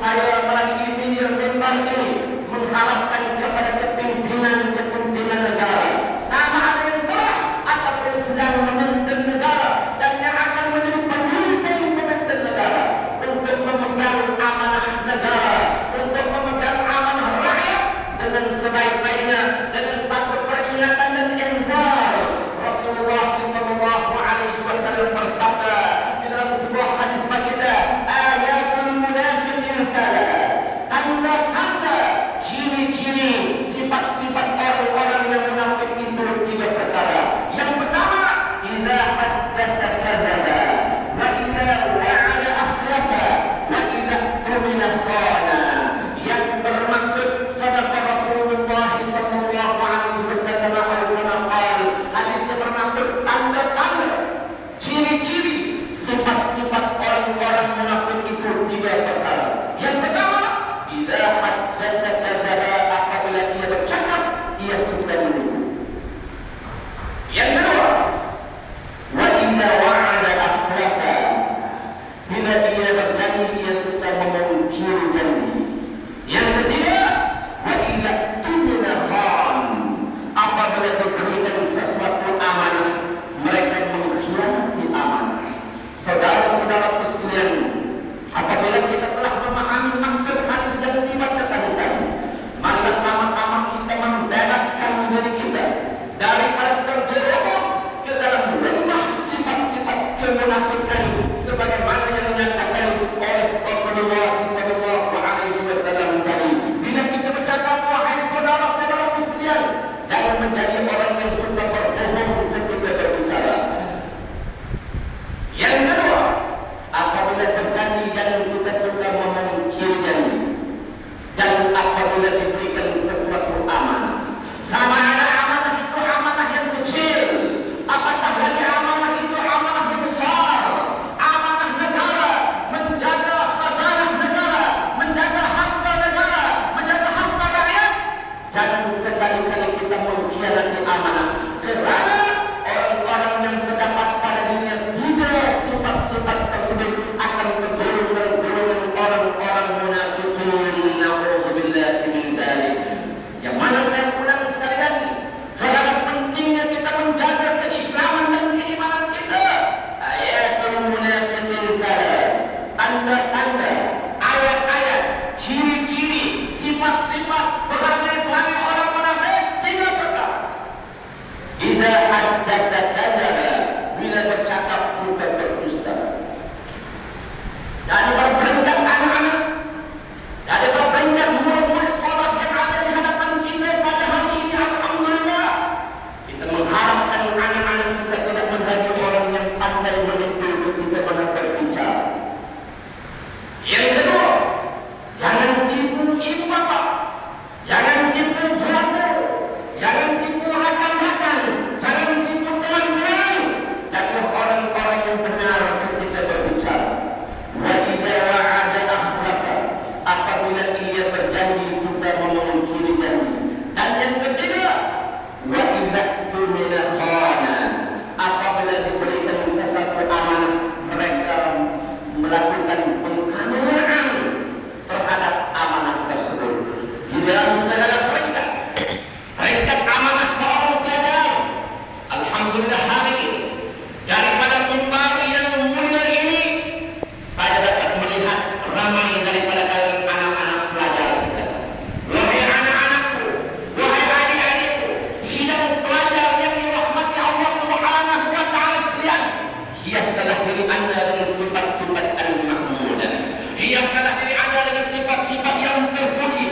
saya melalui mimbar ini mengharapkan kepada kepimpinan negara, sama ada yang telah ataupun sedang memimpin negara dan yang akan menjadi pemimpin negara, untuk memegang amanah negara, untuk memegang amanah rakyat dengan sebaik-baiknya, dengan satu peringatan dan inzal. Rasulullah SAW bersabda di dalam sebuah hadis baginda, ayatul munafiqin salas, tanda-tanda, ciri-ciri, sifat-sifat orang-orang yang munafik itu tiga perkara. Yang pertama, idza haddatsa kadzaba, wa idza wa'ada akhlafa, wa idza tumina khana. Yang bermaksud sadaqa Rasulullah sallallahu alaihi wasallam hadisnya bermaksud tanda-tanda, ciri-ciri, sifat-sifat orang-orang munafik itu tiga perkara. Yang pertama, idza haddatsa kadzaba, apabila ia bercakap ia suka menipu. Yang kedua, wa idza wa'ada akhlafa, bila ia berjanji ia suka memungkiri janji. Yang ketiga, wa idza tumina khan, apabila diberikan sesuatu amanah mereka mengkhianati amanah. Saudara-saudara sekalian, apabila kita telah memahami maksud hadis yang dibacakan tadi, mari sama-sama kita membebaskan diri kita daripada terjerumus ke dalam lembah sifat-sifat kemunafikan sebagaimana yang dinyatakan oleh Rasulullah SAW tadi. Bila kita bercakap, wahai saudara-saudara sekalian, jangan menjadi orang yang suka berbohong ketika berbicara. Yang kedua, apabila berjanji jangan kita suka memungkiri janji. Dan apabila diberikan sesuatu amanah, sama ada amanah itu amanah yang kecil, apatah lagi amanah itu amanah yang besar, amanah negara, menjaga khazanah negara, menjaga harta negara, menjaga harta rakyat. Jangan sekali-kali kita mengkhianati amanah, kerana orang-orang yang terdapat pada dirinya tiga sifat-sifat tersebut akan tergolong dalam golongan orang-orang munafiqun. Na'udzubillahi min dzalik. Yang mana saya ulang sekali lagi, kerana pentingnya kita menjaga keislaman dan keimanan kita. Ayatul munafiqin salas, tanda-tanda, ayat-ayat, ciri-ciri, sifat-sifat, perangai-perangai orang munafik tiga perkara. Idza haddatsa kadzaba, bila bercakap suka berdusta. Jadi berperingkat anak-anak, jadi berperingkat murid-murid sekolah yang ada di hadapan kita pada hari ini, alhamdulillah, kita mengharapkan anak-anak kita tidak menjadi orang yang pandai menipu ketika berbicara. Yang kedua, jangan tipu ibu bapa, jangan tipu buahmu, jangan tipu rakan-rakan, jangan tipu teman-teman. Jadilah orang-orang yang benar ketika berbicara. Wa idza wa'ada akhlafa, apabila ia berjanji suka memungkiri janji. Dan yang ketiga, wa idza tumina khana, apabila diberikan sesuatu amanah mereka melakukan penganiayaan terhadap amanah tersebut. Di dalam segala peringkat amanah seorang pelajar, alhamdulillah hari ini daripada mimbar yang mulia ini saya dapat melihat ramai daripada kalangan anak-anak pelajar kita. Wahai anak-anakku, wahai adik-adikku, sidang pelajar yang dirahmati Allah Subhanahu wa taala sekalian, hiaskanlah diri Anda dengan sifat-sifat al-mahmudah. Hiaskanlah diri Anda dengan sifat-sifat yang terpuji,